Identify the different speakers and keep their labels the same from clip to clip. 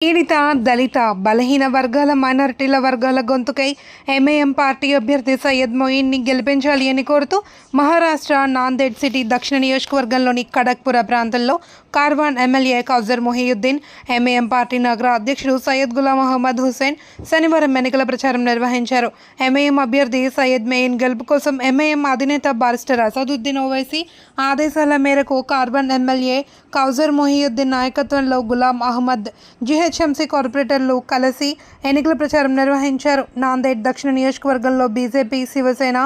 Speaker 1: పీడిత, దళిత, బలహీన వర్గాల, మైనారిటీల వర్గాల గొంతుకై ఎంఐఎం పార్టీ అభ్యర్థి సయ్యద్ మొయిన్ని గెలిపించాలి అని కోరుతూ మహారాష్ట్ర నాందేడ్ సిటీ దక్షిణ నియోజకవర్గంలోని ఖడక్పుర ప్రాంతంలో కార్వాన్ ఎమ్మెల్యే కౌజర్ మొహియుద్దీన్, ఎంఐఎం పార్టీ నగర అధ్యక్షుడు సయ్యద్ గులాం మహమ్మద్ హుస్సేన్ శనివారం ఎన్నికల ప్రచారం నిర్వహించారు. ఎంఐఎం అభ్యర్థి సయ్యద్ మొయిన్ గెలుపు కోసం ఎంఐఎం అధినేత బారిస్టర్ అసదుద్దీన్ ఓవైసీ ఆదేశాల మేరకు కార్వాన్ ఎమ్మెల్యే కౌజర్ మొహియుద్దీన్ నాయకత్వంలో గులాం అహ్మద్, జీహెచ్ఎంసీ కార్పొరేటర్లు కలిసి ఎన్నికల ప్రచారం నిర్వహించారు. నాందేడ్ దక్షిణ నియోజకవర్గంలో బీజేపీ, శివసేన,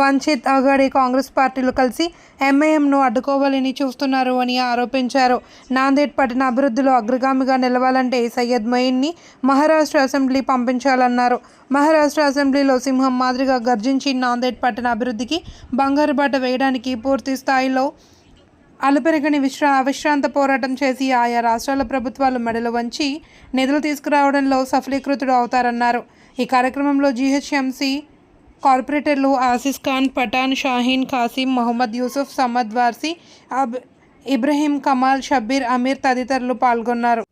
Speaker 1: వంచిత్ అఘాడీ, కాంగ్రెస్ పార్టీలు కలిసి ఎంఐఎంను అడ్డుకోవాలని చూస్తున్నారు అని ఆరోపించారు. నాందేడ్ పట్టణ అభివృద్ధిలో అగ్రగామిగా నిలవాలంటే సయ్యద్ మొయిన్ని మహారాష్ట్ర అసెంబ్లీ పంపించాలన్నారు. మహారాష్ట్ర అసెంబ్లీలో సింహం మాదిరిగా గర్జించి నాందేడ్ పట్టణ అభివృద్ధికి బంగారు బాట వేయడానికి పూర్తి స్థాయిలో అలుపెరగని అవిశ్రాంత పోరాటం చేసి ఆయా రాష్ట్రాల ప్రభుత్వాలు మెడలు వంచి నిధులు తీసుకురావడంలో సఫలీకృతుడు అవుతారన్నారు. ఈ కార్యక్రమంలో జీహెచ్ఎంసీ కార్పొరేటర్లు ఆసిస్ ఖాన్, పఠాన్, షాహీన్, ఖాసిం, మొహమ్మద్ యూసుఫ్, సమద్ వార్సీ, ఇబ్రహీం, కమాల్, షబ్బీర్, అమీర్ తదితరులు పాల్గొన్నారు.